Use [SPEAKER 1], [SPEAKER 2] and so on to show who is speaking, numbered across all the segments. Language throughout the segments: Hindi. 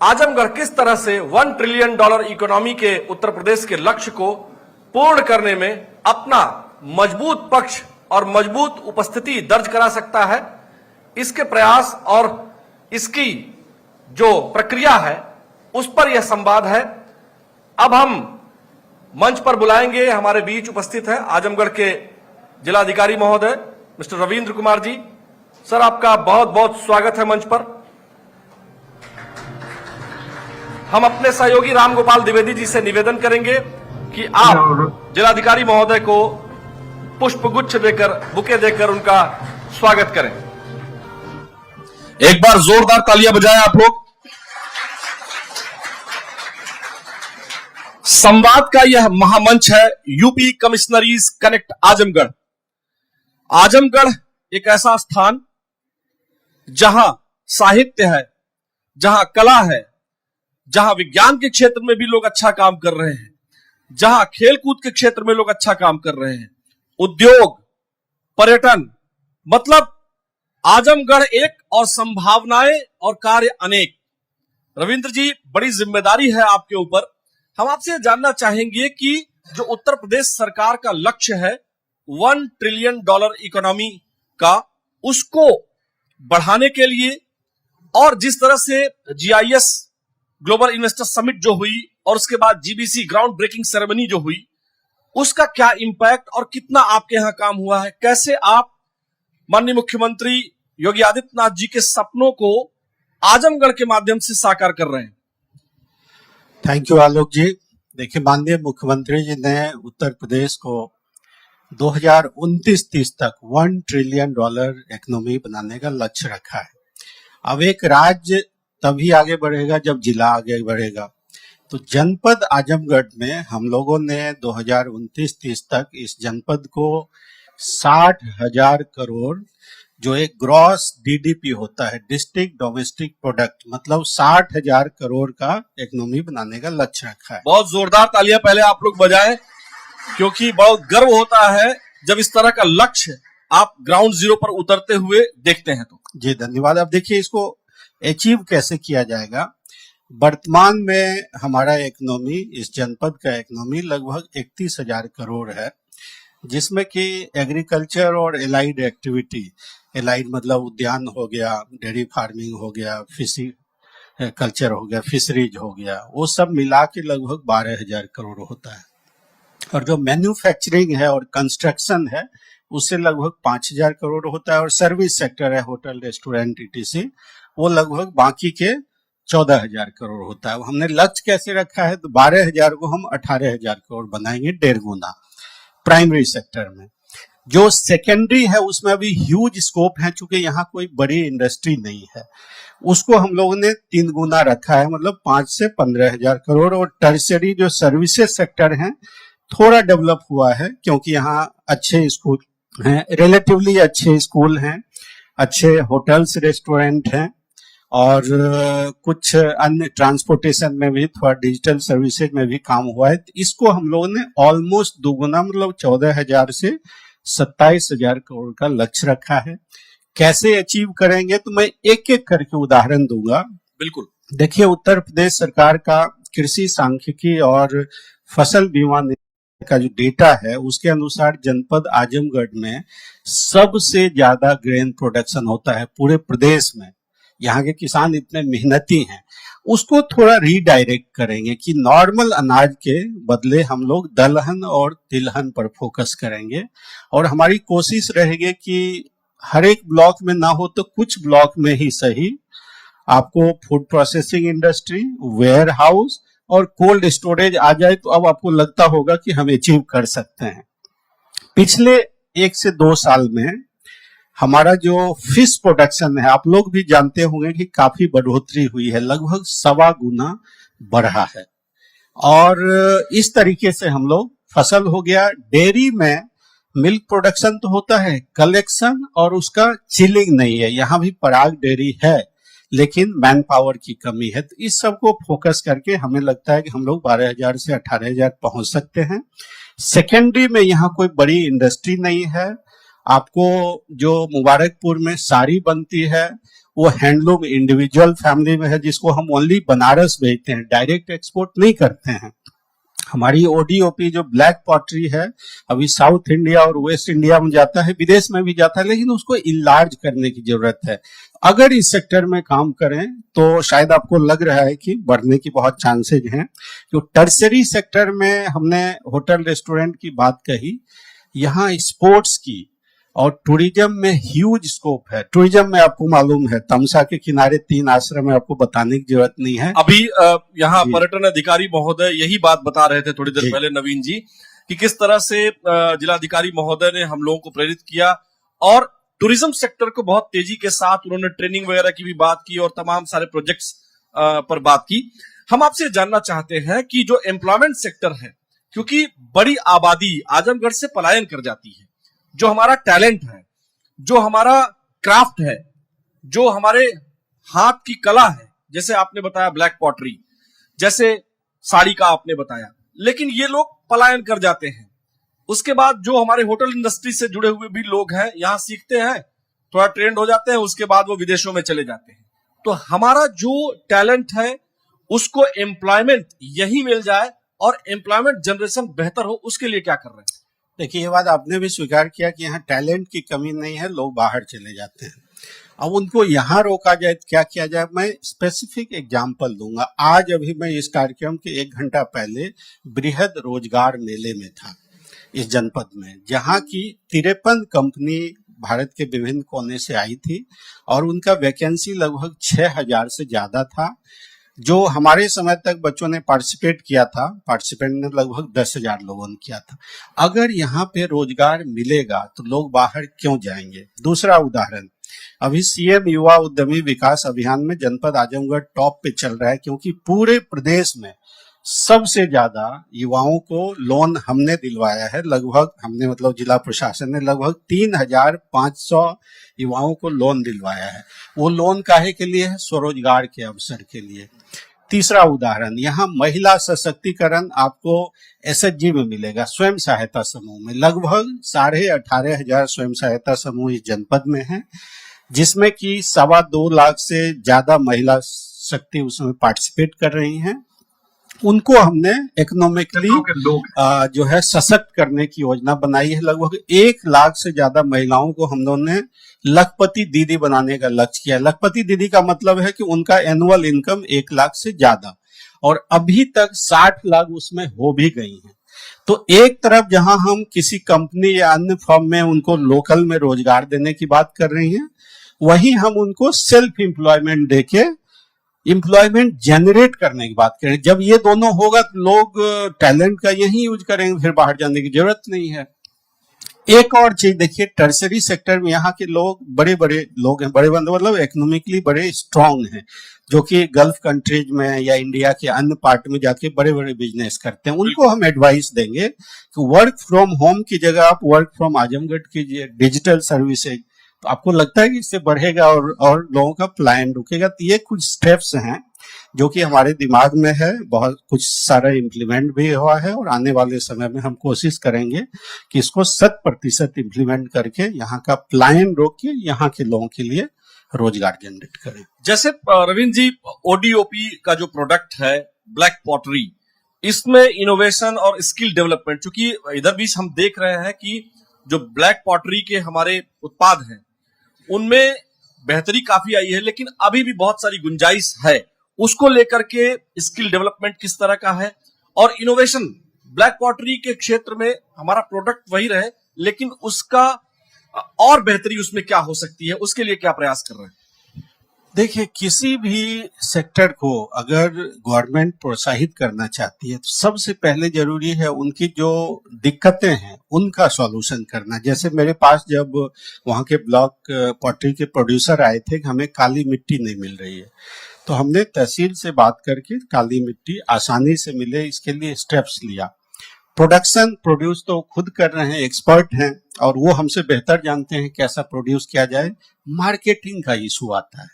[SPEAKER 1] आजमगढ़ किस तरह से $1 ट्रिलियन इकोनॉमी के उत्तर प्रदेश के लक्ष्य को पूर्ण करने में अपना मजबूत पक्ष और मजबूत उपस्थिति दर्ज करा सकता है, इसके प्रयास और इसकी जो प्रक्रिया है उस पर यह संवाद है। अब हम मंच पर बुलाएंगे, हमारे बीच उपस्थित है आजमगढ़ के जिलाधिकारी महोदय मिस्टर रविंद्र कुमार जी। सर, आपका बहुत बहुत स्वागत है मंच पर। हम अपने सहयोगी रामगोपाल द्विवेदी जी से निवेदन करेंगे कि आप जिलाधिकारी महोदय को पुष्पगुच्छ देकर, बुके देकर उनका स्वागत करें। एक बार जोरदार तालियां बजाएं आप लोग। संवाद का यह महामंच है यूपी कमिश्नरीज कनेक्ट आजमगढ़। आजमगढ़ एक ऐसा स्थान जहां साहित्य है, जहां कला है, जहां विज्ञान के क्षेत्र में भी लोग अच्छा काम कर रहे हैं, जहां खेलकूद के क्षेत्र में लोग अच्छा काम कर रहे हैं, उद्योग, पर्यटन, मतलब आजमगढ़ एक और संभावनाएं और कार्य अनेक। रविंद्र जी, बड़ी जिम्मेदारी है आपके ऊपर। हम आपसे जानना चाहेंगे कि जो उत्तर प्रदेश सरकार का लक्ष्य है $1 ट्रिलियन इकोनॉमी का, उसको बढ़ाने के लिए और जिस तरह से GIS ग्लोबल इन्वेस्टर समिट जो हुई और उसके बाद GBC ग्राउंड ब्रेकिंग सेरेमनी जो हुई, उसका क्या इंपैक्ट और कितना आपके यहां काम हुआ है, कैसे आप माननीय मुख्यमंत्री योगी आदित्यनाथ जी के सपनों को आजमगढ़ के माध्यम से साकार कर रहे हैं?
[SPEAKER 2] थैंक यू आलोक जी। देखिए, माननीय मुख्यमंत्री जी ने उत्तर प्रदेश को 2029-30 तक $1 ट्रिलियन इकोनॉमी बनाने का लक्ष्य रखा है। अब एक राज्य तभी आगे बढ़ेगा जब जिला आगे बढ़ेगा। तो जनपद आजमगढ़ में हम लोगों ने 2029-30 तक इस जनपद को 60,000 करोड़, जो एक ग्रॉस DDP होता है, डिस्ट्रिक्ट डोमेस्टिक प्रोडक्ट, मतलब 60,000 करोड़ का इकोनॉमी बनाने का लक्ष्य रखा है।
[SPEAKER 1] बहुत जोरदार तालियां पहले आप लोग बजाएं, क्योंकि बहुत गर्व होता है जब इस तरह का लक्ष्य आप ग्राउंड जीरो पर उतरते हुए देखते हैं। तो
[SPEAKER 2] जी धन्यवाद। अब देखिए, इसको अचीव कैसे किया जाएगा। वर्तमान में हमारा इकोनॉमी, इस जनपद का इकोनॉमी लगभग 31,000 करोड़ है, जिसमें कि एग्रीकल्चर और एलाइड एक्टिविटी, एलाइड मतलब उद्यान हो गया, डेयरी फार्मिंग हो गया, फिशी कल्चर हो गया, फिशरीज हो गया, वो सब मिला के लगभग 12,000 करोड़ होता है। और जो मैन्युफैक्चरिंग है और कंस्ट्रक्शन है, उससे लगभग 5,000 करोड़ होता है। और सर्विस सेक्टर है, होटल, रेस्टोरेंट, ETC, वो लगभग बाकी के 14,000 करोड़ होता है। हमने लक्ष्य कैसे रखा है, तो 12,000 को हम 18,000 करोड़ बनाएंगे, 1.5 गुना प्राइमरी सेक्टर में। जो सेकेंडरी है उसमें अभी ह्यूज स्कोप है, चूंकि यहाँ कोई बड़ी इंडस्ट्री नहीं है, उसको हम लोगों ने 3 गुना रखा है, मतलब 5 से 15,000 करोड़। और टर्शियरी जो सर्विसेज सेक्टर है थोड़ा डेवलप हुआ है, क्योंकि यहाँ अच्छे स्कूल हैं, रिलेटिवली अच्छे स्कूल हैं, अच्छे होटल्स, रेस्टोरेंट हैं, और कुछ अन्य ट्रांसपोर्टेशन में भी, थोड़ा डिजिटल सर्विसेज में भी काम हुआ है। तो इसको हम लोगों ने ऑलमोस्ट दोगुना, मतलब 14,000 से 27,000 करोड़ का लक्ष्य रखा है। कैसे अचीव करेंगे, तो मैं एक एक करके उदाहरण दूंगा।
[SPEAKER 1] बिल्कुल।
[SPEAKER 2] देखिए, उत्तर प्रदेश सरकार का कृषि सांख्यिकी और फसल बीमा का जो डेटा है, उसके अनुसार जनपद आजमगढ़ में सबसे ज्यादा ग्रेन प्रोडक्शन होता है पूरे प्रदेश में। यहाँ के किसान इतने मेहनती हैं, उसको थोड़ा रीडायरेक्ट करेंगे कि नॉर्मल अनाज के बदले हम लोग दलहन और तिलहन पर फोकस करेंगे। और हमारी कोशिश रहेगी कि हर एक ब्लॉक में ना हो तो कुछ ब्लॉक में ही सही, आपको food processing industry, ware house और कोल्ड स्टोरेज आ जाए, तो अब आपको लगता होगा कि हम अचीव कर सकते हैं। पिछले 1 से 2 साल में हमारा जो फिश प्रोडक्शन है, आप लोग भी जानते होंगे कि काफी बढ़ोतरी हुई है, लगभग 1.25 गुना बढ़ा है। और इस तरीके से हम लोग, फसल हो गया, डेयरी में मिल्क प्रोडक्शन तो होता है, कलेक्शन और उसका चिलिंग नहीं है। यहाँ भी पराग डेयरी है, लेकिन मैन पावर की कमी है। तो इस सब को फोकस करके हमें लगता है कि हम लोग 12,000 से 18,000 पहुंच सकते हैं। सेकेंडरी में यहाँ कोई बड़ी इंडस्ट्री नहीं है। आपको जो मुबारकपुर में साड़ी बनती है, वो हैंडलूम इंडिविजुअल फैमिली में है, जिसको हम ओनली बनारस भेजते हैं, डायरेक्ट एक्सपोर्ट नहीं करते हैं। हमारी ओडीओपी जो ब्लैक पॉटरी है अभी साउथ इंडिया और वेस्ट इंडिया में जाता है, विदेश में भी जाता है, लेकिन उसको इनलार्ज करने की जरूरत है। अगर इस सेक्टर में काम करें तो शायद आपको लग रहा है कि बढ़ने की बहुत चांसेज हैं। जो टर्सरी सेक्टर में हमने होटल रेस्टोरेंट की बात कही, यहाँ स्पोर्ट्स की और टूरिज्म में ह्यूज स्कोप है। टूरिज्म में आपको मालूम है तमसा के किनारे 3 आश्रम है, आपको बताने की जरूरत नहीं है।
[SPEAKER 1] अभी यहाँ पर्यटन अधिकारी महोदय यही बात बता रहे थे थोड़ी देर पहले नवीन जी, कि किस तरह से जिलाधिकारी महोदय ने हम लोगों को प्रेरित किया और टूरिज्म सेक्टर को बहुत तेजी के साथ उन्होंने ट्रेनिंग वगैरह की भी बात की और तमाम सारे प्रोजेक्ट्स पर बात की। हम आपसे जानना चाहते हैं कि जो एम्प्लॉयमेंट सेक्टर है, क्योंकि बड़ी आबादी आजमगढ़ से पलायन कर जाती है, जो हमारा टैलेंट है, जो हमारा क्राफ्ट है, जो हमारे हाथ की कला है, जैसे आपने बताया ब्लैक पॉटरी, जैसे साड़ी का आपने बताया, लेकिन ये लोग पलायन कर जाते हैं। उसके बाद जो हमारे होटल इंडस्ट्री से जुड़े हुए भी लोग हैं, यहां सीखते हैं, थोड़ा ट्रेंड हो जाते हैं, उसके बाद वो विदेशों में चले जाते हैं। तो हमारा जो टैलेंट है उसको एम्प्लॉयमेंट यही मिल जाए और एम्प्लॉयमेंट जनरेशन बेहतर हो, उसके लिए क्या कर रहे हैं?
[SPEAKER 2] देखिए, ये बात आपने भी स्वीकार किया कि यहाँ टैलेंट की कमी नहीं है, लोग बाहर चले जाते हैं। अब उनको यहाँ रोका जाए तो क्या किया जाए? मैं स्पेसिफिक एग्जांपल दूंगा। आज अभी मैं इस कार्यक्रम के 1 घंटा पहले बृहद रोजगार मेले में था इस जनपद में, जहाँ की 53 कंपनी भारत के विभिन्न कोने से आई थी और उनका वैकेंसी लगभग 6000 से ज्यादा था। जो हमारे समय तक बच्चों ने पार्टिसिपेट किया था, पार्टिसिपेंट ने लगभग 10,000 लोगों ने किया था। अगर यहाँ पे रोजगार मिलेगा तो लोग बाहर क्यों जाएंगे? दूसरा उदाहरण, अभी सीएम युवा उद्यमी विकास अभियान में जनपद आजमगढ़ टॉप पे चल रहा है, क्योंकि पूरे प्रदेश में सबसे ज्यादा युवाओं को लोन हमने दिलवाया है। लगभग हमने मतलब जिला प्रशासन ने लगभग 3,500 युवाओं को लोन दिलवाया है। वो लोन काहे के लिए है? स्वरोजगार के अवसर के लिए। तीसरा उदाहरण, यहाँ महिला सशक्तिकरण आपको एसएचजी में मिलेगा, स्वयं सहायता समूह में। लगभग 18,500 स्वयं सहायता समूह इस जनपद में है, जिसमें कि 2.25 लाख से ज्यादा महिला शक्ति उसमें पार्टिसिपेट कर रही हैं। उनको हमने इकोनॉमिकली जो है सशक्त करने की योजना बनाई है। लगभग 1 लाख से ज्यादा महिलाओं को हम लोगों ने लखपति दीदी बनाने का लक्ष्य किया। लखपति दीदी का मतलब है कि उनका एनुअल इनकम 1 लाख से ज्यादा, और अभी तक 60 लाख उसमें हो भी गई हैं। तो एक तरफ जहां हम किसी कंपनी या अन्य फर्म में उनको लोकल में रोजगार देने की बात कर रही हैं, वहीं हम उनको सेल्फ एम्प्लॉयमेंट देके एम्प्लॉयमेंट जनरेट करने की बात करें। जब ये दोनों होगा तो लोग टैलेंट का यही यूज करेंगे, फिर बाहर जाने की जरूरत नहीं है। एक और चीज देखिए, टर्सरी सेक्टर में यहाँ के लोग बड़े बड़े लोग हैं, बड़े मतलब इकोनॉमिकली बड़े स्ट्रांग हैं, जो कि गल्फ कंट्रीज में या इंडिया के अन्य पार्ट में जाके बड़े बड़े बिजनेस करते हैं। उनको हम एडवाइस देंगे कि वर्क फ्रॉम होम की जगह आप वर्क फ्रॉम आजमगढ़ कीजिए, डिजिटल सर्विसेज, तो आपको लगता है कि इससे बढ़ेगा और लोगों का पलायन रुकेगा। तो ये कुछ स्टेप्स हैं जो कि हमारे दिमाग में है, बहुत कुछ सारा इम्प्लीमेंट भी हुआ है, और आने वाले समय में हम कोशिश करेंगे कि इसको 100% इम्प्लीमेंट करके यहाँ का पलायन रोक के यहाँ के लोगों के लिए रोजगार जनरेट करें।
[SPEAKER 1] जैसे रविंद्र जी, ओडीओपी का जो प्रोडक्ट है ब्लैक पॉटरी, इसमें इनोवेशन और स्किल डेवलपमेंट, चूंकि इधर भी हम देख रहे हैं कि जो ब्लैक पॉटरी के हमारे उत्पाद हैं उनमें बेहतरी काफी आई है, लेकिन अभी भी बहुत सारी गुंजाइश है। उसको लेकर के स्किल डेवलपमेंट किस तरह का है, और इनोवेशन ब्लैक पॉटरी के क्षेत्र में हमारा प्रोडक्ट वही रहे, लेकिन उसका और बेहतरी उसमें क्या हो सकती है, उसके लिए क्या प्रयास कर रहे हैं?
[SPEAKER 2] देखिए, किसी भी सेक्टर को अगर गवर्नमेंट प्रोत्साहित करना चाहती है तो सबसे पहले जरूरी है उनकी जो दिक्कतें हैं उनका सॉल्यूशन करना। जैसे मेरे पास जब वहाँ के ब्लॉक पॉटरी के प्रोड्यूसर आए थे कि हमें काली मिट्टी नहीं मिल रही है, तो हमने तहसील से बात करके काली मिट्टी आसानी से मिले इसके लिए स्टेप्स लिया। प्रोड्यूस तो खुद कर रहे हैं, एक्सपर्ट हैं, और वो हमसे बेहतर जानते हैं कैसा प्रोड्यूस किया जाए। मार्केटिंग का इशू आता है,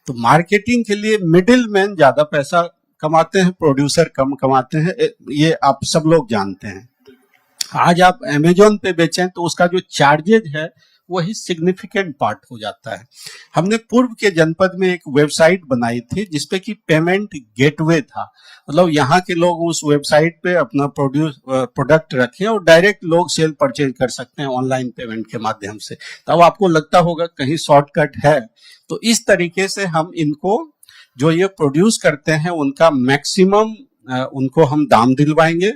[SPEAKER 2] तो मार्केटिंग के लिए मिडिल मैन ज्यादा पैसा कमाते हैं, प्रोड्यूसर कम कमाते हैं, ये आप सब लोग जानते हैं। आज आप अमेजोन पे बेचें तो उसका जो चार्जेज है वही सिग्निफिकेंट पार्ट हो जाता है। हमने पूर्व के जनपद में एक वेबसाइट बनाई थी जिसपे कि पेमेंट गेटवे था, मतलब यहाँ के लोग उस वेबसाइट पे अपना प्रोडक्ट रखें और डायरेक्ट लोग सेल परचेज कर सकते हैं ऑनलाइन पेमेंट के माध्यम से। तब आपको लगता होगा कहीं शॉर्टकट है, तो इस तरीके से हम इनको जो ये प्रोड्यूस करते हैं उनका मैक्सिमम उनको हम दाम दिलवाएंगे,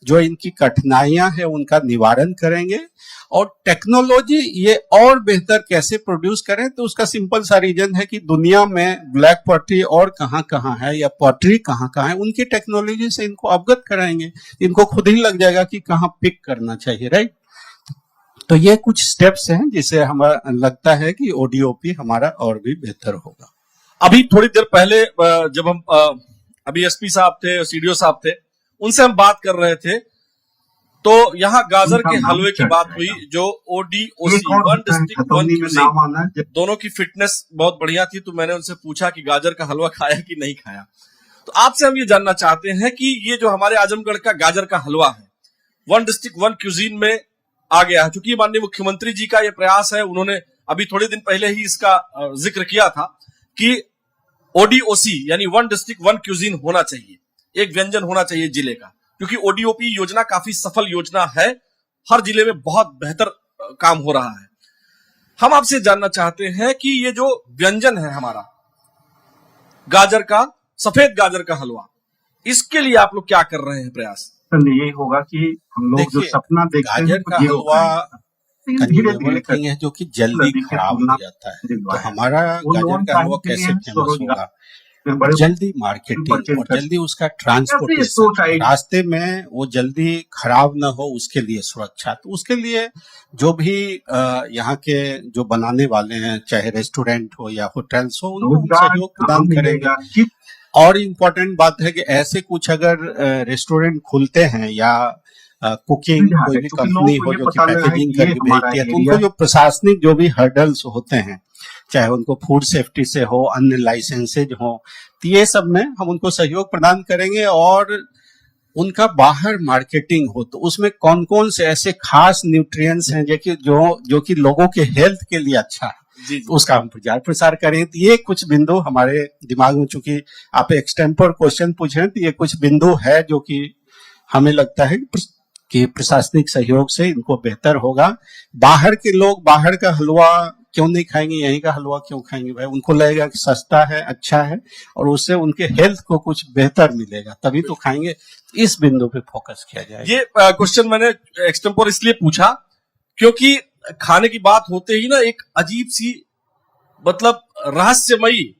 [SPEAKER 2] जो इनकी कठिनाइयां हैं उनका निवारण करेंगे, और टेक्नोलॉजी ये और बेहतर कैसे प्रोड्यूस करें, तो उसका सिंपल सा रीजन है कि दुनिया में ब्लैक पॉटरी और कहाँ है या पॉटरी कहाँ है, उनकी टेक्नोलॉजी से इनको अवगत कराएंगे, इनको खुद ही लग जाएगा कि कहाँ पिक करना चाहिए, राइट। तो ये कुछ स्टेप्स हैं जिससे हमारा लगता है कि ओडीओपी हमारा और भी बेहतर होगा।
[SPEAKER 1] अभी थोड़ी देर पहले जब हम अभी एसपी साहब थे, सीडीओ साहब थे, उनसे हम बात कर रहे थे, तो यहाँ गाजर के हलवे की बात हुई, जो ओडीओसी, वन डिस्ट्रिक्ट वन क्यूजीन, दोनों की फिटनेस बहुत बढ़िया थी। तो मैंने उनसे पूछा कि गाजर का हलवा खाया कि नहीं खाया। तो आपसे हम ये जानना चाहते हैं कि ये जो हमारे आजमगढ़ का गाजर का हलवा है, वन डिस्ट्रिक्ट वन क्यूजीन में आ गया है, क्योंकि माननीय मुख्यमंत्री जी का ये प्रयास है। उन्होंने अभी थोड़े दिन पहले ही इसका जिक्र किया था कि ओडीओसी यानी वन डिस्ट्रिक्ट वन क्यूजीन होना चाहिए, एक व्यंजन होना चाहिए जिले का, क्योंकि ओडीओपी योजना काफी सफल योजना है, हर जिले में बहुत बेहतर काम हो रहा है। हम आपसे जानना चाहते हैं कि ये जो व्यंजन है हमारा गाजर का, सफेद गाजर का हलवा, इसके लिए आप लोग क्या कर रहे हैं प्रयास?
[SPEAKER 3] यही होगा कि हम लोग जो सपना देखते हैं,
[SPEAKER 2] गाजर का हलवा धीरे है जो कि जल्दी खराब हो जाता है, तो हमारा गाजर का हलवा कैसे फेमस होगा? जल्दी मार्केटिंग और जल्दी उसका ट्रांसपोर्टेशन, रास्ते में वो जल्दी खराब ना हो उसके लिए सुरक्षा। तो उसके लिए जो भी यहाँ के जो बनाने वाले हैं, चाहे रेस्टोरेंट हो या होटल्स हो, उनको हम सहयोग प्रदान करेंगे। और इम्पोर्टेंट बात है कि ऐसे कुछ अगर रेस्टोरेंट खुलते हैं या कुकिंग कोई भी कंपनी हो जो कि पैकेजिंग करके भेजती है, तो उनको जो प्रशासनिक जो भी हर्डल्स होते हैं, चाहे उनको फूड सेफ्टी से हो, अन्य लाइसेंसेज हो, तो ये सब में हम उनको सहयोग प्रदान करेंगे। और उनका बाहर मार्केटिंग हो तो उसमें कौन कौन से ऐसे खास न्यूट्रिएंट्स हैं जो कि लोगों के हेल्थ के लिए अच्छा है, तो उसका हम प्रचार प्रसार करें। तो ये कुछ बिंदु हमारे दिमाग में, चूंकि आप एक्सटेम्पर क्वेश्चन पूछे, तो ये कुछ बिंदु है जो कि हमें लगता है कि प्रशासनिक सहयोग से इनको बेहतर होगा। बाहर के लोग बाहर का हलवा क्यों नहीं खाएंगे, यहीं का हलवा क्यों खाएंगे भाई? उनको लगेगा कि सस्ता है, अच्छा है, और उससे उनके हेल्थ को कुछ बेहतर मिलेगा, तभी तो खाएंगे। इस बिंदु पे फोकस किया जाए।
[SPEAKER 1] ये क्वेश्चन मैंने एक्सटेम्पोर इसलिए पूछा क्योंकि खाने की बात होते ही ना एक अजीब सी, मतलब रहस्यमयी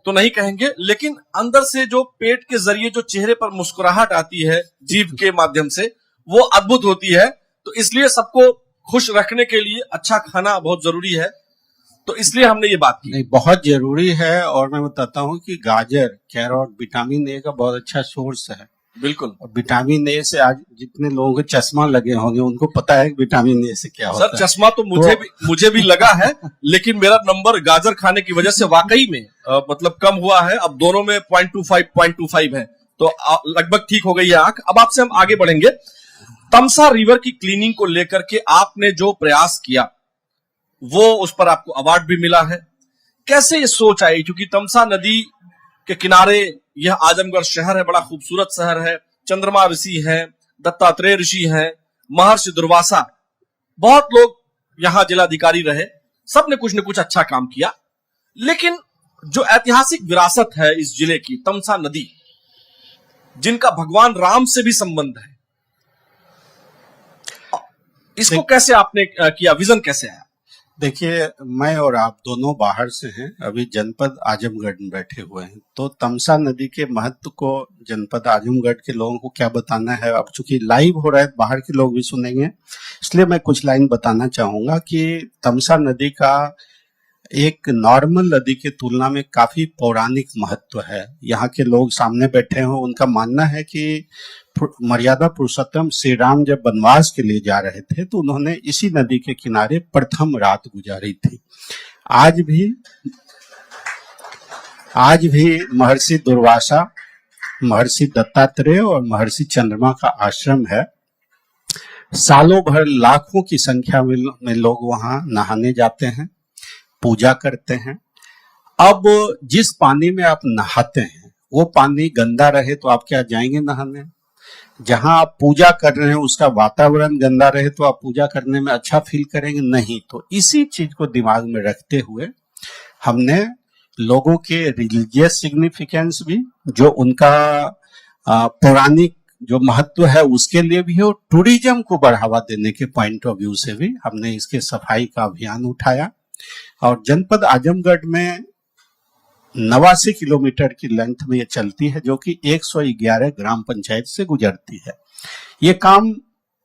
[SPEAKER 1] तो नहीं कहेंगे, लेकिन अंदर से जो पेट के जरिए जो चेहरे पर मुस्कुराहट आती है जीभ के माध्यम से, वो अद्भुत होती है। तो इसलिए सबको खुश रखने के लिए अच्छा खाना बहुत जरूरी है, तो इसलिए हमने ये बात की।
[SPEAKER 2] नहीं, बहुत जरूरी है। और मैं बताता हूँ कि गाजर, कैरोट विटामिन ए का बहुत अच्छा सोर्स है।
[SPEAKER 1] बिल्कुल।
[SPEAKER 2] और विटामिन ए से आज जितने लोगों को चश्मा लगे होंगे उनको पता है विटामिन ए से क्या होता है।
[SPEAKER 1] सर चश्मा तो मुझे भी लगा है, लेकिन मेरा नंबर गाजर खाने की वजह से वाकई में मतलब कम हुआ है। अब दोनों में 0.25 है, तो लगभग ठीक हो गई है आंख। अब आपसे हम आगे बढ़ेंगे। तमसा रिवर की क्लीनिंग को लेकर के आपने जो प्रयास किया, वो उस पर आपको अवार्ड भी मिला है। कैसे ये सोच आई? क्योंकि तमसा नदी के किनारे यह आजमगढ़ शहर है, बड़ा खूबसूरत शहर है, चंद्रमा ऋषि हैं, दत्तात्रेय ऋषि हैं, महर्षि दुर्वासा, बहुत लोग यहाँ जिलाधिकारी रहे, सबने कुछ न कुछ अच्छा काम किया। लेकिन जो ऐतिहासिक विरासत है इस जिले की, तमसा नदी, जिनका भगवान राम से भी संबंध है, इसको कैसे आपने किया? विजन कैसे आया?
[SPEAKER 2] देखिए, मैं और आप दोनों बाहर से हैं, अभी जनपद आजमगढ़ में बैठे हुए हैं, तो तमसा नदी के महत्व को जनपद आजमगढ़ के लोगों को क्या बताना है। अब चूंकि लाइव हो रहा है, बाहर के लोग भी सुनेंगे, इसलिए मैं कुछ लाइन बताना चाहूंगा कि तमसा नदी का एक नॉर्मल नदी की तुलना में काफी पौराणिक महत्व है। यहाँ के लोग सामने बैठे हो, उनका मानना है कि मर्यादा पुरुषोत्तम श्री राम जब वनवास के लिए जा रहे थे तो उन्होंने इसी नदी के किनारे प्रथम रात गुजारी थी। आज भी महर्षि दुर्वासा, महर्षि दत्तात्रेय और महर्षि चंद्रमा का आश्रम है। सालों भर लाखों की संख्या में लोग वहां नहाने जाते हैं, पूजा करते हैं। अब जिस पानी में आप नहाते हैं वो पानी गंदा रहे तो आप क्या जाएंगे नहाने? जहां आप पूजा कर रहे हैं उसका वातावरण गंदा रहे तो आप पूजा करने में अच्छा फील करेंगे? नहीं। तो इसी चीज को दिमाग में रखते हुए हमने लोगों के रिलीजियस सिग्निफिकेंस भी, जो उनका पौराणिक जो महत्व है उसके लिए भी हो, टूरिज्म को बढ़ावा देने के पॉइंट ऑफ व्यू से भी हमने इसके सफाई का अभियान उठाया। और जनपद आजमगढ़ में 89 किलोमीटर की लेंथ में ये चलती है, जो कि 111 ग्राम पंचायत से गुजरती है। ये काम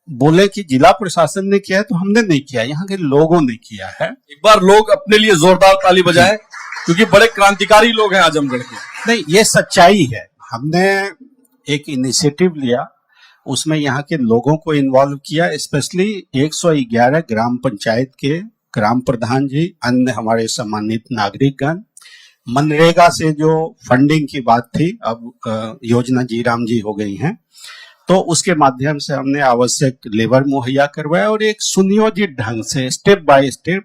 [SPEAKER 2] बोले कि जिला प्रशासन ने किया है तो हमने नहीं किया, यहाँ के लोगों ने किया है।
[SPEAKER 1] एक बार लोग अपने लिए जोरदार ताली बजाएं, क्योंकि बड़े क्रांतिकारी लोग हैं आजमगढ़ के।
[SPEAKER 2] नहीं, ये सच्चाई है। हमने एक इनिशिएटिव लिया, उसमें यहाँ के लोगों को इन्वॉल्व किया, स्पेशली 111 ग्राम पंचायत के ग्राम प्रधान जी, अन्य हमारे सम्मानित नागरिकगण। मनरेगा से जो फंडिंग की बात थी, अब योजना जी राम जी हो गई हैं, तो उसके माध्यम से हमने आवश्यक लेबर मुहैया करवाया और एक सुनियोजित ढंग से स्टेप बाय स्टेप,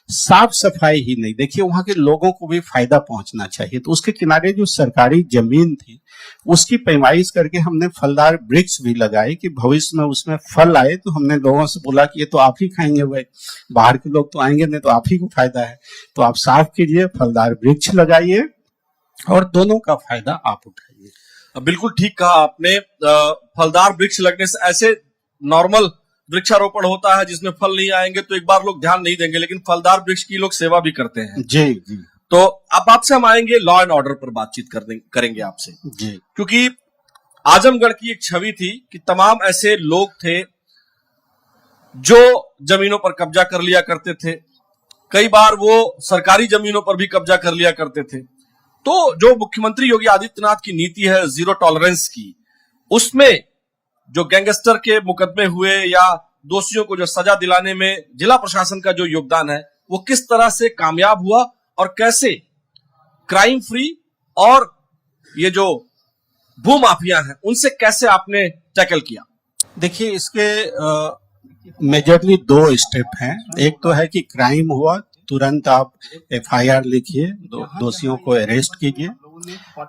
[SPEAKER 2] साफ सफाई ही नहीं, देखिए वहां के लोगों को भी फायदा पहुंचना चाहिए, तो उसके किनारे जो सरकारी जमीन थी उसकी पैमाइश करके हमने फलदार वृक्ष भी लगाए कि भविष्य में उसमें फल आए। तो हमने लोगों से बोला कि ये तो आप ही खाएंगे भाई, बाहर के लोग तो आएंगे नहीं, तो आप ही को फायदा है, तो आप साफ कीजिए, फलदार वृक्ष लगाइए और दोनों का फायदा आप उठाइए।
[SPEAKER 1] बिल्कुल ठीक कहा आपने। फलदार वृक्ष लगने से, ऐसे नॉर्मल वृक्षारोपण होता है जिसमें फल नहीं आएंगे तो एक बार लोग ध्यान नहीं देंगे, लेकिन फलदार वृक्ष की लोग सेवा भी करते हैं।
[SPEAKER 2] जी जी।
[SPEAKER 1] तो अब आपसे हम आएंगे लॉ एंड ऑर्डर पर बातचीत करेंगे आपसे
[SPEAKER 2] जी,
[SPEAKER 1] क्योंकि आजमगढ़ की एक छवि थी कि तमाम ऐसे लोग थे जो जमीनों पर कब्जा कर लिया करते थे, कई बार वो सरकारी जमीनों पर भी कब्जा कर लिया करते थे। तो जो मुख्यमंत्री योगी आदित्यनाथ की नीति है जीरो टॉलरेंस की, उसमें जो गैंगस्टर के मुकदमे हुए या दोषियों को जो सजा दिलाने में जिला प्रशासन का जो योगदान है वो किस तरह से कामयाब हुआ और कैसे क्राइम फ्री और ये जो भू माफिया हैं उनसे कैसे आपने टैकल किया?
[SPEAKER 2] देखिए इसके मेजरली 2 स्टेप हैं। एक तो है कि क्राइम हुआ, तुरंत आप FIR लिखिए, दोषियों को अरेस्ट कीजिए,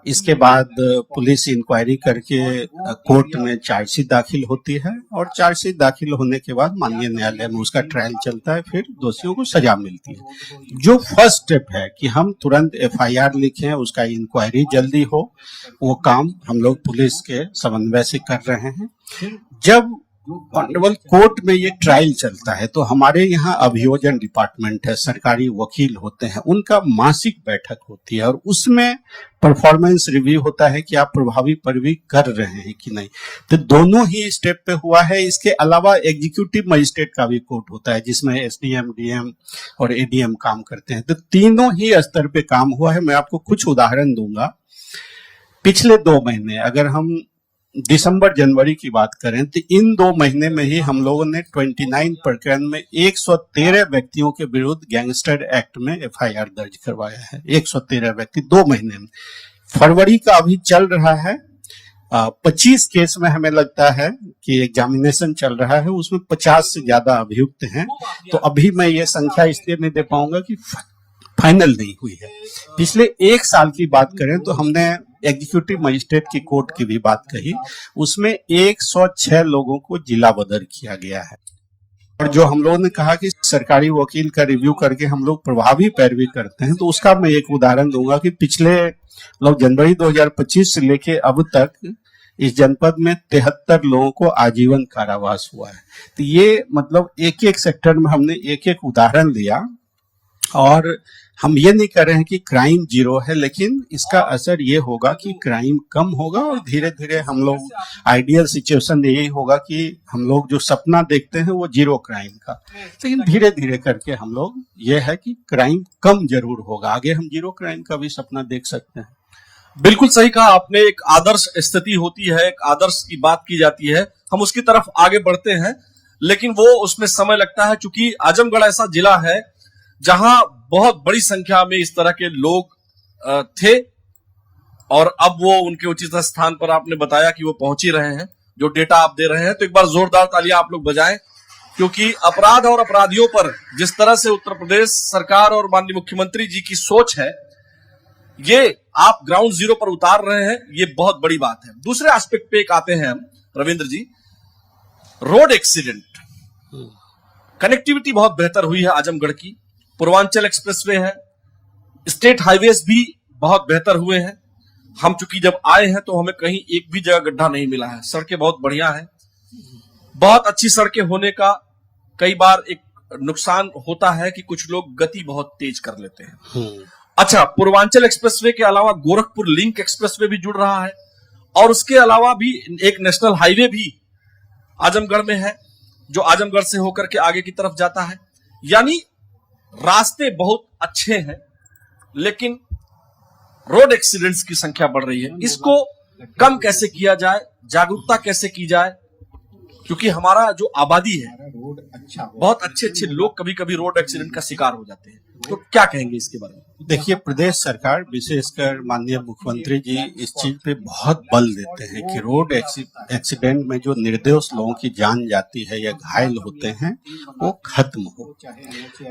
[SPEAKER 2] इसके बाद पुलिस इंक्वायरी करके कोर्ट में चार्जशीट दाखिल होती है और चार्जशीट दाखिल होने के बाद माननीय न्यायालय में उसका ट्रायल चलता है, फिर दोषियों को सजा मिलती है। जो फर्स्ट स्टेप है कि हम तुरंत FIR लिखें, उसका इंक्वायरी जल्दी हो, वो काम हम लोग पुलिस के समन्वय से कर रहे हैं। जब ऑनरेबल कोर्ट में ये ट्रायल चलता है तो हमारे यहाँ अभियोजन डिपार्टमेंट है, सरकारी वकील होते हैं, उनका मासिक बैठक होती है और उसमें परफॉर्मेंस रिव्यू होता है कि आप प्रभावी पैरवी कर रहे हैं कि नहीं। तो दोनों ही स्टेप पे हुआ है। इसके अलावा एग्जीक्यूटिव मजिस्ट्रेट का भी कोर्ट होता है जिसमें SDM, DM और ADM काम करते हैं। तो तीनों ही स्तर पे काम हुआ है। मैं आपको कुछ उदाहरण दूंगा। पिछले 2 महीने अगर हम दिसंबर जनवरी की बात करें तो इन 2 महीने में ही हम लोगों ने 29 प्रकरण में 113 व्यक्तियों के विरुद्ध गैंगस्टर एक्ट में FIR दर्ज करवाया है। 113 व्यक्ति 2 महीने में। फरवरी का अभी चल रहा है, 25 केस में हमें लगता है कि एग्जामिनेशन चल रहा है, उसमें 50 से ज्यादा अभियुक्त हैं। तो अभी मैं ये संख्या इसलिए नहीं दे पाऊंगा कि फाइनल नहीं हुई है। पिछले 1 साल की बात करें तो हमने एग्जीक्यूटिव मजिस्ट्रेट की कोर्ट की भी बात कही, उसमें 106 लोगों को जिला बदर किया गया है। और जो हम लोगों ने कहा कि सरकारी वकील का रिव्यू करके हम लोग प्रभावी पैरवी करते हैं, तो उसका मैं एक उदाहरण दूंगा कि पिछले जनवरी 2025 से लेके अब तक इस जनपद में 73 लोगों को आजीवन कारावास हुआ है। तो ये मतलब एक एक सेक्टर में हमने एक एक उदाहरण लिया और हम ये नहीं कर रहे हैं कि क्राइम जीरो है, लेकिन इसका असर ये होगा कि क्राइम कम होगा और धीरे धीरे हम लोग आइडियल सिचुएशन यही होगा कि हम लोग जो सपना देखते हैं वो जीरो क्राइम का, लेकिन धीरे धीरे करके हम लोग ये है कि क्राइम कम जरूर होगा, आगे हम जीरो क्राइम का भी सपना देख सकते हैं।
[SPEAKER 1] बिल्कुल सही कहा आपने। एक आदर्श स्थिति होती है, एक आदर्श की बात की जाती है, हम उसकी तरफ आगे बढ़ते हैं, लेकिन वो उसमें समय लगता है। चूंकि आजमगढ़ ऐसा जिला है जहां बहुत बड़ी संख्या में इस तरह के लोग थे और अब वो उनके उचित स्थान पर आपने बताया कि वो पहुंच ही रहे हैं। जो डेटा आप दे रहे हैं। तो एक बार जोरदार तालियां आप लोग बजाएं, क्योंकि अपराध और अपराधियों पर जिस तरह से उत्तर प्रदेश सरकार और माननीय मुख्यमंत्री जी की सोच है, ये आप ग्राउंड जीरो पर उतार रहे हैं, ये बहुत बड़ी बात है। दूसरे एस्पेक्ट पे एक आते हैं हम, रविंद्र जी, रोड एक्सीडेंट। कनेक्टिविटी बहुत बेहतर हुई है आजमगढ़ की, पूर्वांचल एक्सप्रेसवे है, स्टेट हाईवेज भी बहुत बेहतर हुए हैं। हम चूंकि जब आए हैं तो हमें कहीं एक भी जगह गड्ढा नहीं मिला है, सड़कें बहुत बढ़िया हैं। बहुत अच्छी सड़कें होने का कई बार एक नुकसान होता है कि कुछ लोग गति बहुत तेज कर लेते हैं। अच्छा, पूर्वांचल एक्सप्रेसवे के अलावा गोरखपुर लिंक एक्सप्रेसवे भी जुड़ रहा है, और उसके अलावा भी एक नेशनल हाईवे भी आजमगढ़ में है, जो आजमगढ़ से होकर के आगे की तरफ जाता है। यानी रास्ते बहुत अच्छे हैं, लेकिन रोड एक्सीडेंट्स की संख्या बढ़ रही है। इसको कम कैसे किया जाए, जागरूकता कैसे की जाए, क्योंकि हमारा जो आबादी है, बहुत अच्छे अच्छे लोग कभी कभी रोड एक्सीडेंट का शिकार हो जाते हैं। तो क्या कहेंगे इसके बारे में?
[SPEAKER 2] देखिए, प्रदेश सरकार विशेषकर माननीय मुख्यमंत्री जी इस चीज पे बहुत बल देते हैं कि रोड एक्सीडेंट में जो निर्दोष लोगों की जान जाती है या घायल होते हैं वो खत्म हो।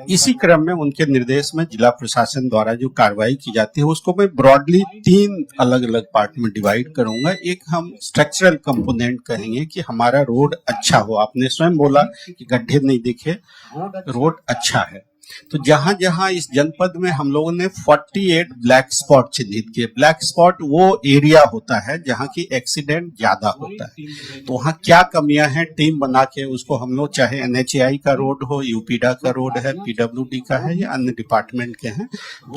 [SPEAKER 2] इसी क्रम में उनके निर्देश में जिला प्रशासन द्वारा जो कार्रवाई की जाती है उसको मैं ब्रॉडली 3 अलग अलग पार्ट में डिवाइड करूंगा। एक हम स्ट्रक्चरल कंपोनेंट कहेंगे कि हमारा रोड अच्छा हो। आपने स्वयं बोला कि गड्ढे नहीं दिखे, रोड अच्छा है। तो जहां जहां इस जनपद में हम लोगों ने 48 ब्लैक स्पॉट चिन्हित किए। ब्लैक स्पॉट वो एरिया होता है जहां की एक्सीडेंट ज्यादा होता है। तो वहां क्या कमियां हैं, टीम बना के उसको हम लोग, चाहे NHAI का रोड हो, यूपीडा का रोड है, PWD का है या अन्य डिपार्टमेंट के हैं,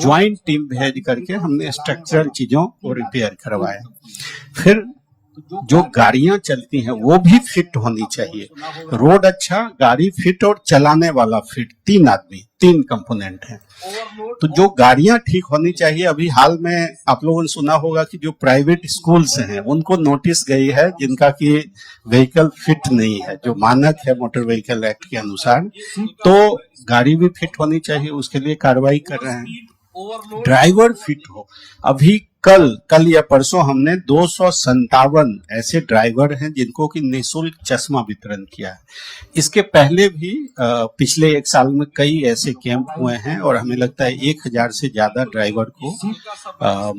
[SPEAKER 2] ज्वाइंट टीम भेज करके हमने स्ट्रक्चरल चीजों को रिपेयर करवाया। फिर जो गाड़ियां चलती हैं वो भी फिट होनी चाहिए। रोड अच्छा, गाड़ी फिट और चलाने वाला फिट, 3 आदमी, 3 कंपोनेंट हैं। तो जो गाड़ियां ठीक होनी चाहिए। अभी हाल में आप लोगों ने सुना होगा कि जो प्राइवेट स्कूल्स हैं उनको नोटिस गई है जिनका कि व्हीकल फिट नहीं है, जो मानक है मोटर व्हीकल एक्ट के अनुसार। तो गाड़ी भी फिट होनी चाहिए, उसके लिए कार्रवाई कर रहे हैं। ड्राइवर फिट हो। अभी कल या परसों हमने 257 ऐसे ड्राइवर हैं जिनको कि निःशुल्क चश्मा वितरण किया है। इसके पहले भी पिछले 1 साल में कई ऐसे कैंप हुए हैं और हमें लगता है 1000 से ज्यादा ड्राइवर को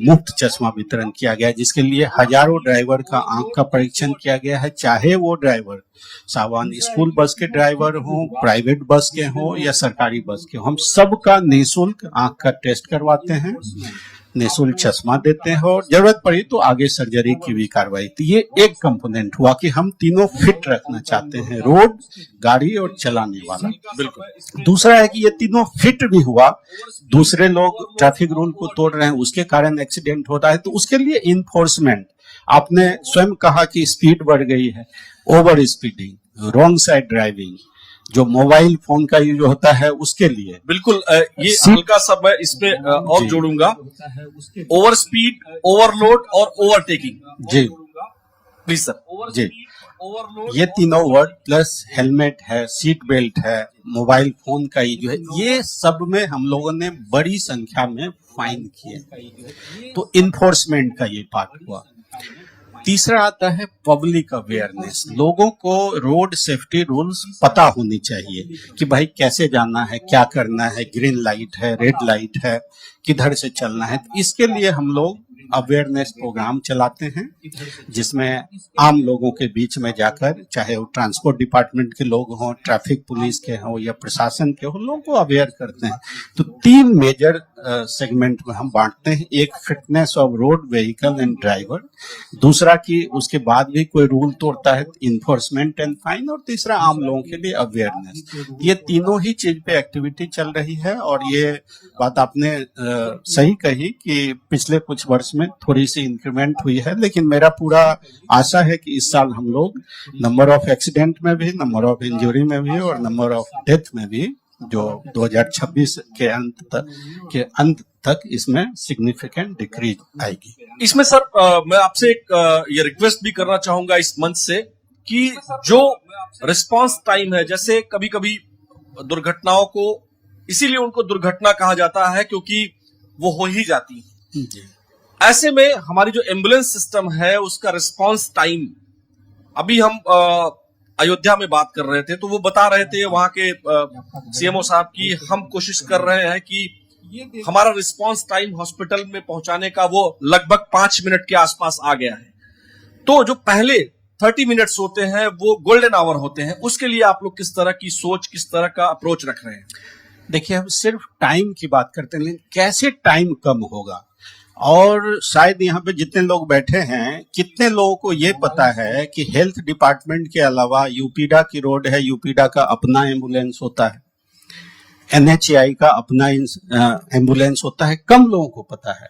[SPEAKER 2] मुफ्त चश्मा वितरण किया गया है, जिसके लिए हजारों ड्राइवर का आंख का परीक्षण किया गया है। चाहे वो ड्राइवर सावान स्कूल बस के ड्राइवर हो, प्राइवेट बस के हो या सरकारी बस के हो, हम सबका निःशुल्क आंख का टेस्ट करवाते हैं, निःशुल्क चश्मा देते हैं और जरूरत पड़ी तो आगे सर्जरी की भी कार्रवाई। तो ये एक कंपोनेंट हुआ कि हम तीनों फिट रखना चाहते हैं, रोड, गाड़ी और चलाने वाला। बिल्कुल। दूसरा है कि ये तीनों फिट भी हुआ, दूसरे लोग ट्रैफिक रूल को तोड़ रहे हैं, उसके कारण एक्सीडेंट होता है, तो उसके लिए इन्फोर्समेंट। आपने स्वयं कहा कि स्पीड बढ़ गई है, over speeding, wrong side driving, जो मोबाइल फोन का यूज होता है उसके लिए।
[SPEAKER 1] बिल्कुल, ये हल्का सा मैं इसमें और जोड़ूंगा, ओवर स्पीड, ओवरलोड और ओवरटेकिंग।
[SPEAKER 2] जी
[SPEAKER 1] प्लीज सर।
[SPEAKER 2] जी, ये तीनों वर्ड प्लस हेलमेट है, सीट बेल्ट है, मोबाइल फोन का यूज है, ये सब में हम लोगों ने बड़ी संख्या में फाइन किए। तो इन्फोर्समेंट का ये पार्ट हुआ। तीसरा आता है पब्लिक अवेयरनेस। लोगों को रोड सेफ्टी रूल्स पता होनी चाहिए कि भाई कैसे जाना है, क्या करना है, ग्रीन लाइट है, रेड लाइट है, किधर से चलना है। इसके लिए हम लोग अवेयरनेस प्रोग्राम चलाते हैं, जिसमें आम लोगों के बीच में जाकर, चाहे वो ट्रांसपोर्ट डिपार्टमेंट के लोग हों, ट्रैफिक पुलिस के हों या प्रशासन के हों, लोगों को अवेयर करते हैं। तो 3 मेजर सेगमेंट में हम बांटते हैं। एक, fitness of road, vehicle and driver. दूसरा कि उसके बाद भी कोई रूल तोड़ता है, इन्फोर्समेंट एंड फाइन। और तीसरा, आम लोगों के लिए अवेयरनेस। ये तीनों ही चीज पे एक्टिविटी चल रही है। और ये बात आपने सही कही कि पिछले कुछ वर्ष में थोड़ी सी इंक्रीमेंट हुई है, लेकिन मेरा पूरा आशा है कि इस साल हम लोग नंबर ऑफ एक्सीडेंट में भी, नंबर ऑफ इंजरी में भी और नंबर ऑफ डेथ में भी, जो 2026 के अंत तक इसमें सिग्निफिकेंट डिक्रीज आएगी।
[SPEAKER 1] इसमें सर मैं आपसे एक ये रिक्वेस्ट भी करना चाहूंगा इस मंच से कि जो रिस्पांस टाइम है, जैसे कभी कभी दुर्घटनाओं को, इसीलिए उनको दुर्घटना कहा जाता है क्योंकि वो हो ही जाती है। ऐसे में हमारी जो एम्बुलेंस सिस्टम है उसका रिस्पांस टाइम अभी हम अयोध्या में बात कर रहे थे तो वो बता रहे थे वहां के सीएमओ साहब की हम कोशिश कर रहे हैं कि हमारा रिस्पांस टाइम हॉस्पिटल में पहुंचाने का वो लगभग 5 मिनट के आसपास आ गया है। तो जो पहले 30 मिनट्स होते हैं वो गोल्डन आवर होते हैं, उसके लिए आप लोग किस तरह की सोच, किस तरह का अप्रोच रख रहे हैं?
[SPEAKER 2] देखिए, हम सिर्फ टाइम की बात करते हैं, लेकिन कैसे टाइम कम होगा। और शायद यहाँ पे जितने लोग बैठे हैं, कितने लोगों को ये पता है कि हेल्थ डिपार्टमेंट के अलावा यूपीडा की रोड है, यूपीडा का अपना एम्बुलेंस होता है, एनएचएआई का अपना एम्बुलेंस होता है। कम लोगों को पता है।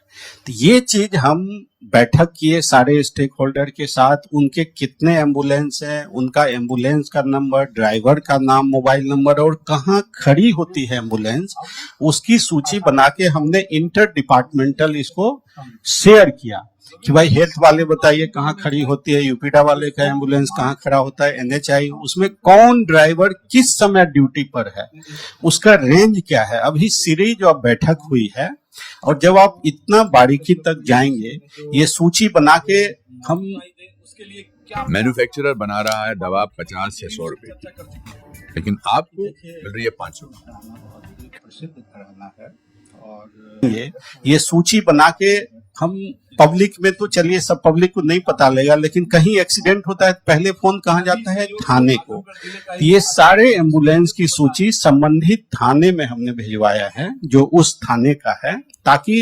[SPEAKER 2] तो ये चीज हम बैठक किए सारे स्टेक होल्डर के साथ, उनके कितने एम्बुलेंस हैं, उनका एम्बुलेंस का नंबर, ड्राइवर का नाम, मोबाइल नंबर और कहाँ खड़ी होती है एम्बुलेंस, उसकी सूची बना के हमने इंटर डिपार्टमेंटल इसको शेयर किया कि भाई हेल्थ वाले बताइए कहाँ खड़ी होती है, यूपीडा वाले का एम्बुलेंस कहाँ खड़ा होता है, एनएचआई उसमें कौन ड्राइवर किस समय ड्यूटी पर है, उसका रेंज क्या है। अभी सीरीज ऑफ बैठक हुई है और जब आप इतना बारीकी तक जाएंगे, ये सूची बना के हम
[SPEAKER 4] मैन्युफैक्चरर बना रहा है दवा 50 से 100 रुपए की, लेकिन आपको मिल रही है 500।
[SPEAKER 2] प्रसिद्ध घराना है और ये सूची बना के हम पब्लिक में, तो चलिए सब पब्लिक को नहीं पता लेगा, लेकिन कहीं एक्सीडेंट होता है पहले फोन कहाँ जाता है, थाने को। ये सारे एम्बुलेंस की सूची संबंधित थाने में हमने भिजवाया है जो उस थाने का है, ताकि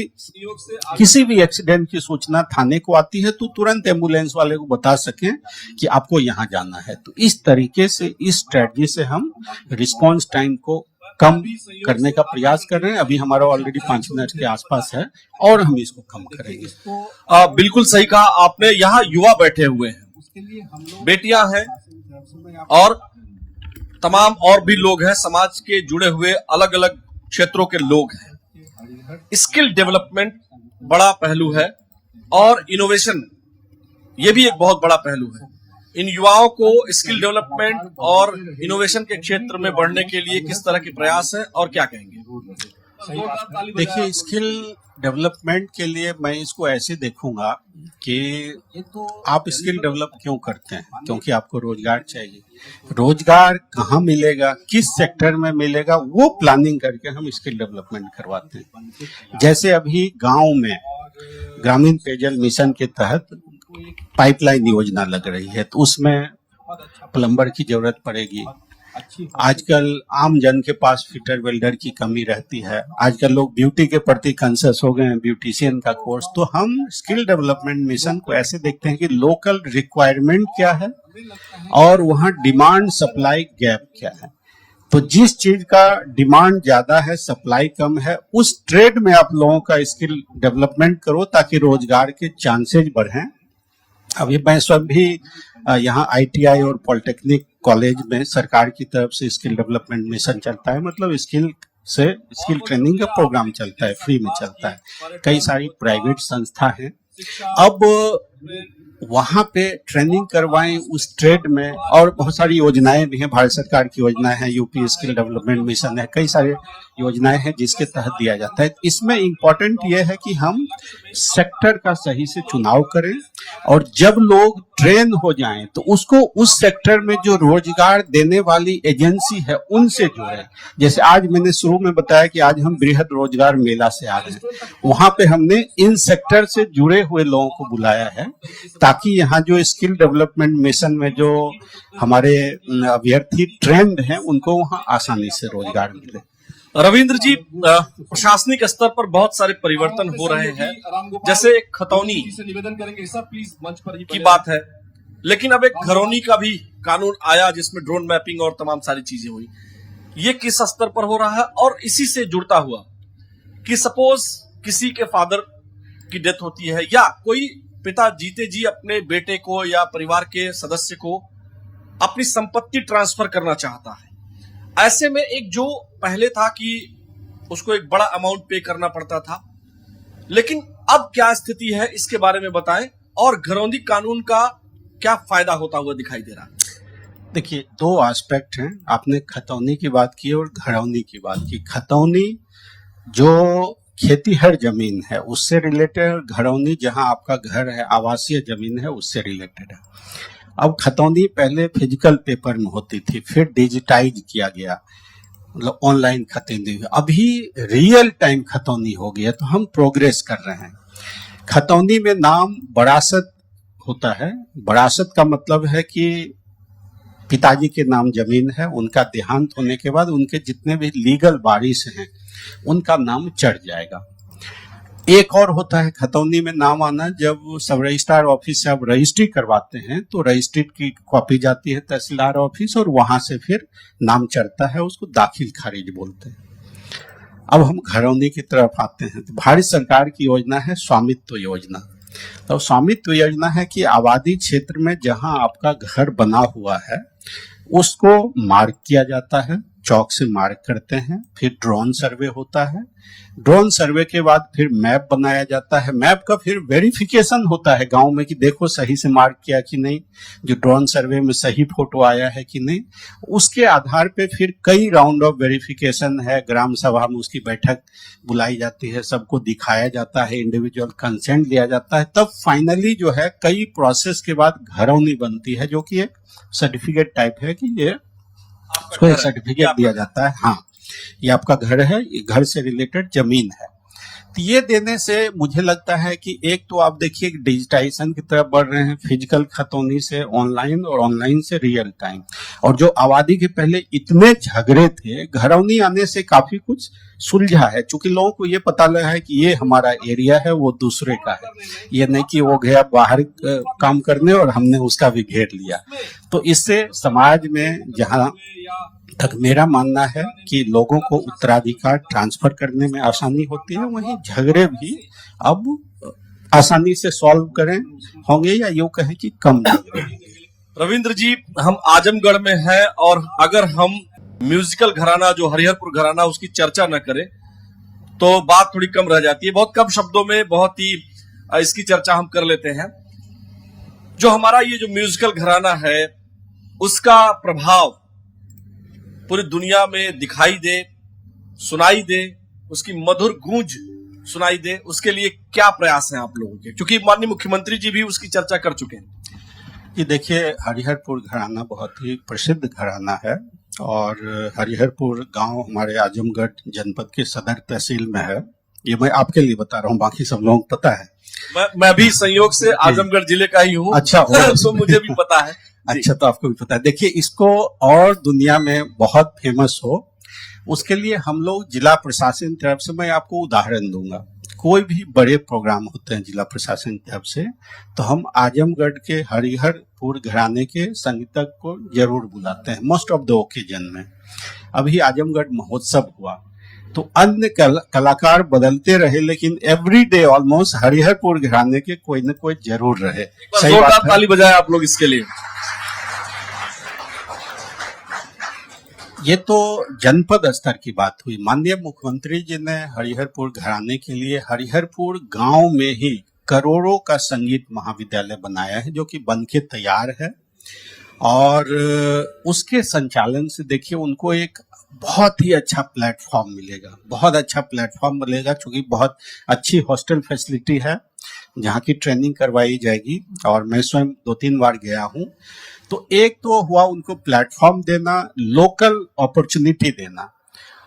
[SPEAKER 2] किसी भी एक्सीडेंट की सूचना थाने को आती है तो तुरंत एम्बुलेंस वाले को बता सकें कि आपको यहाँ जाना है। तो इस तरीके से, इस स्ट्रेटजी से हम रिस्पॉन्स टाइम को कम करने का प्रयास कर रहे हैं। अभी हमारा ऑलरेडी 5 मिनट के आसपास है और हम इसको कम करेंगे।
[SPEAKER 1] बिल्कुल सही कहा आपने। यहाँ युवा बैठे हुए हैं, बेटियां हैं और तमाम और भी लोग हैं, समाज के जुड़े हुए अलग अलग क्षेत्रों के लोग हैं। स्किल डेवलपमेंट बड़ा पहलू है और इनोवेशन ये भी एक बहुत बड़ा पहलू है। इन युवाओं को स्किल डेवलपमेंट और इनोवेशन के क्षेत्र में बढ़ने के लिए किस तरह के प्रयास है और क्या कहेंगे?
[SPEAKER 2] देखिए, स्किल डेवलपमेंट के लिए मैं इसको ऐसे देखूंगा कि आप स्किल डेवलप क्यों करते हैं, क्योंकि आपको रोजगार चाहिए। रोजगार कहाँ मिलेगा, किस सेक्टर में मिलेगा, वो प्लानिंग करके हम स्किल डेवलपमेंट करवाते हैं। जैसे अभी गांव में ग्रामीण पेयजल मिशन के तहत पाइपलाइन योजना लग रही है, तो उसमें प्लम्बर की जरूरत पड़ेगी। आजकल आम जन के पास फिटर वेल्डर की कमी रहती है। आजकल लोग ब्यूटी के प्रति कॉन्शियस हो गए हैं, ब्यूटिशियन का कोर्स। तो हम स्किल डेवलपमेंट मिशन को ऐसे देखते हैं कि लोकल रिक्वायरमेंट क्या है और वहाँ डिमांड सप्लाई गैप क्या है। तो जिस चीज का डिमांड ज्यादा है, सप्लाई कम है, उस ट्रेड में आप लोगों का स्किल डेवलपमेंट करो ताकि रोजगार के चांसेज बढ़ें। अभी मैं स्वयं भी यहाँ आईटीआई और पॉलिटेक्निक कॉलेज में सरकार की तरफ से स्किल डेवलपमेंट मिशन चलता है, मतलब स्किल ट्रेनिंग का प्रोग्राम चलता है, फ्री में चलता है। कई सारी प्राइवेट संस्था हैं, अब वहाँ पे ट्रेनिंग करवाएं उस ट्रेड में। और बहुत सारी योजनाएं भी हैं, भारत सरकार की योजनाएं हैं, यूपी स्किल डेवलपमेंट मिशन है, कई सारे योजनाएं हैं जिसके तहत दिया जाता है। इसमें इम्पोर्टेंट ये है कि हम सेक्टर का सही से चुनाव करें और जब लोग ट्रेन हो जाएं तो उसको उस सेक्टर में जो रोजगार देने वाली एजेंसी है उनसे जोड़ें। जैसे आज मैंने शुरू में बताया कि आज हम बृहद रोजगार मेला से आ रहे हैं, वहां पे हमने इन सेक्टर से जुड़े हुए लोगों को बुलाया है ताकि यहाँ जो स्किल डेवलपमेंट मिशन में जो हमारे अभ्यर्थी ट्रेंड हैं उनको वहाँ आसानी से रोजगार मिले।
[SPEAKER 1] रविंद्र जी, प्रशासनिक स्तर पर बहुत सारे परिवर्तन हो रहे हैं, जैसे खतौनी की बात है, लेकिन अब एक घरौनी का भी कानून आया जिसमें ड्रोन मैपिंग और तमाम सारी चीजें हुई। ये किस स्तर पर हो रहा है? और इसी से जुड़ता हुआ कि सपोज किसी के फादर की डेथ होती है या कोई पिता जीते जी अपने बेटे को या परिवार के सदस्य को अपनी संपत्ति ट्रांसफर करना चाहता है, ऐसे में एक जो पहले था कि उसको एक बड़ा अमाउंट पे करना पड़ता था, लेकिन अब क्या स्थिति है इसके बारे में बताएं और घरौंदी कानून का क्या फायदा होता हुआ दिखाई दे रहा है?
[SPEAKER 2] देखिए, दो एस्पेक्ट हैं। आपने खतौनी की बात की और घरौनी की बात की। खतौनी जो खेतीहर जमीन है उससे रिलेटेड, घरौनी जहां आपका घर है, आवासीय जमीन है, उससे रिलेटेड है। अब खतौनी पहले फिजिकल पेपर में होती थी, फिर डिजिटाइज किया गया, मतलब ऑनलाइन खतौनी, अभी रियल टाइम खतौनी हो गया। तो हम प्रोग्रेस कर रहे हैं। खतौनी में नाम वरासत होता है। वरासत का मतलब है कि पिताजी के नाम जमीन है, उनका देहांत होने के बाद उनके जितने भी लीगल वारिस हैं उनका नाम चढ़ जाएगा। एक और होता है खतौनी में नाम आना, जब सब रजिस्ट्रार ऑफिस से आप रजिस्ट्री करवाते हैं तो रजिस्ट्री की कॉपी जाती है तहसीलदार ऑफिस और वहां से फिर नाम चढ़ता है, उसको दाखिल खारिज बोलते हैं। अब हम घरौनी की तरफ आते हैं। तो भारत सरकार की योजना है स्वामित्व योजना। तो स्वामित्व योजना है कि आबादी क्षेत्र में जहां आपका घर बना हुआ है उसको मार्क किया जाता है, चौक से मार्क करते हैं, फिर ड्रोन सर्वे होता है। ड्रोन सर्वे के बाद फिर मैप बनाया जाता है। मैप का फिर वेरिफिकेशन होता है गांव में कि देखो सही से मार्क किया कि नहीं, जो ड्रोन सर्वे में सही फोटो आया है कि नहीं। उसके आधार पे फिर कई राउंड ऑफ वेरिफिकेशन है, ग्राम सभा में उसकी बैठक बुलाई जाती है, सबको दिखाया जाता है, इंडिविजुअल कंसेंट लिया जाता है, तब फाइनली जो है कई प्रोसेस के बाद घरौनी बनती है, जो कि एक सर्टिफिकेट टाइप है कि ये उसको एक सर्टिफिकेट दिया जाता है, हाँ ये आपका घर है, ये घर से रिलेटेड जमीन है। तो ये देने से मुझे लगता है कि एक तो आप देखिए डिजिटाइजेशन की तरफ बढ़ रहे हैं, फिजिकल खतौनी से ऑनलाइन और ऑनलाइन से रियल टाइम। और जो आबादी के पहले इतने झगड़े थे, घरौनी आने से काफी कुछ सुलझा है, क्योंकि लोगों को ये पता लगा है कि ये हमारा एरिया है, वो दूसरे का है। ये नहीं कि वो गया बाहर काम करने और हमने उसका भी घेर लिया। तो इससे समाज में जहां तक मेरा मानना है कि लोगों को उत्तराधिकार ट्रांसफर करने में आसानी होती है, वहीं झगड़े भी अब आसानी से सॉल्व करें होंगे, या यूं कहें कि कम होंगे।
[SPEAKER 1] रविंद्र जी, हम आजमगढ़ में हैं और अगर हम म्यूजिकल घराना जो हरिहरपुर घराना उसकी चर्चा न करें तो बात थोड़ी कम रह जाती है। बहुत कम शब्दों में बहुत ही इसकी चर्चा हम कर लेते हैं। जो हमारा ये जो म्यूजिकल घराना है उसका प्रभाव पूरी दुनिया में दिखाई दे, सुनाई दे, उसकी मधुर गूंज सुनाई दे, उसके लिए क्या प्रयास हैं आप लोगों के? क्योंकि माननीय मुख्यमंत्री जी भी उसकी चर्चा कर चुके हैं।
[SPEAKER 2] ये देखिए, हरिहरपुर घराना बहुत ही प्रसिद्ध घराना है और हरिहरपुर गांव हमारे आजमगढ़ जनपद के सदर तहसील में है। ये मैं आपके लिए बता रहा हूँ, बाकी सब लोगों को पता है।
[SPEAKER 1] मैं भी संयोग से आजमगढ़ जिले का ही हूँ।
[SPEAKER 2] अच्छा
[SPEAKER 1] तो मुझे भी पता है।
[SPEAKER 2] अच्छा, तो आपको भी पता है। देखिए, इसको और दुनिया में बहुत फेमस हो उसके लिए हम लोग जिला प्रशासन की तरफ से, मैं आपको उदाहरण दूंगा, कोई भी बड़े प्रोग्राम होते हैं जिला प्रशासन की तरफ से तो हम आजमगढ़ के हरिहरपुर घराने के संगीतक को जरूर बुलाते हैं मोस्ट ऑफ द ओकेजन में। अभी आजमगढ़ महोत्सव हुआ तो अन्य कलाकार बदलते रहे, लेकिन एवरी डे ऑलमोस्ट हरिहरपुर घराने के कोई न कोई जरूर रहे। सही
[SPEAKER 1] जोरदार
[SPEAKER 2] बात है।
[SPEAKER 1] ताली बजाएं आप लोग इसके लिए।
[SPEAKER 2] ये तो जनपद स्तर की बात हुई। माननीय मुख्यमंत्री जी ने हरिहरपुर घराने के लिए हरिहरपुर गांव में ही करोड़ों का संगीत महाविद्यालय बनाया है, जो कि बनके तैयार है। और उसके संचालन से देखिए उनको एक बहुत ही अच्छा प्लेटफॉर्म मिलेगा, बहुत अच्छा प्लेटफॉर्म मिलेगा, क्योंकि बहुत अच्छी हॉस्टल फैसिलिटी है जहाँ की ट्रेनिंग करवाई जाएगी। और मैं स्वयं 2-3 बार गया हूँ। तो एक तो हुआ उनको प्लेटफॉर्म देना, लोकल अपॉर्चुनिटी देना,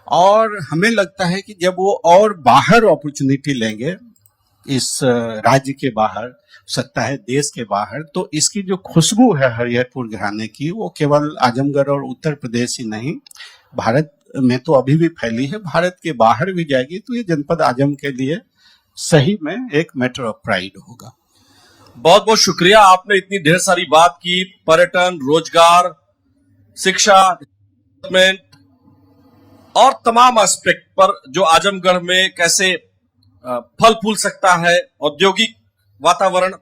[SPEAKER 2] और हमें लगता है कि जब वो और बाहर अपॉर्चुनिटी लेंगे, इस राज्य के बाहर, सकता है देश के बाहर, तो इसकी जो खुशबू है हरिहरपुर घराने की, वो केवल आजमगढ़ और उत्तर प्रदेश ही नहीं, भारत में तो अभी भी फैली है, भारत के बाहर भी जाएगी। तो ये जनपद आजम के लिए सही में एक मैटर ऑफ प्राइड होगा।
[SPEAKER 1] बहुत बहुत शुक्रिया, आपने इतनी ढेर सारी बात की, पर्यटन, रोजगार, शिक्षा, डेवलपमेंट और तमाम एस्पेक्ट पर जो आजमगढ़ में कैसे फल फूल सकता है, औद्योगिक वातावरण,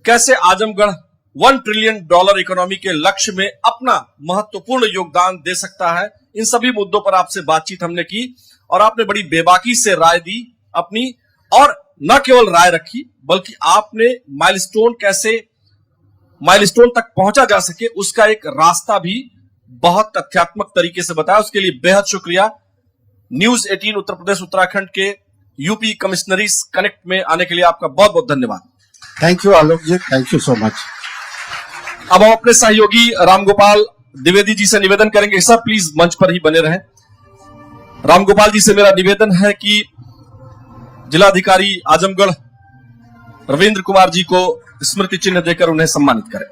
[SPEAKER 1] कैसे आजमगढ़ $1 ट्रिलियन इकोनॉमी के लक्ष्य में अपना महत्वपूर्ण योगदान दे सकता है, इन सभी मुद्दों पर आपसे बातचीत हमने की और आपने बड़ी बेबाकी से राय दी अपनी, और न केवल राय रखी बल्कि आपने माइलस्टोन तक पहुंचा जा सके उसका एक रास्ता भी बहुत तथ्यात्मक तरीके से बताया। उसके लिए बेहद शुक्रिया। न्यूज़ 18 उत्तर प्रदेश उत्तराखंड के यूपी कमिश्नरीज कनेक्ट में आने के लिए आपका बहुत बहुत धन्यवाद।
[SPEAKER 2] Thank you Alok ji, thank you so much.
[SPEAKER 1] अब हम अपने सहयोगी रामगोपाल द्विवेदी जी से निवेदन करेंगे, सर प्लीज मंच पर ही बने रहें। रामगोपाल जी से मेरा निवेदन है कि जिलाधिकारी आजमगढ़ रविंद्र कुमार जी को स्मृति चिन्ह देकर उन्हें सम्मानित करें।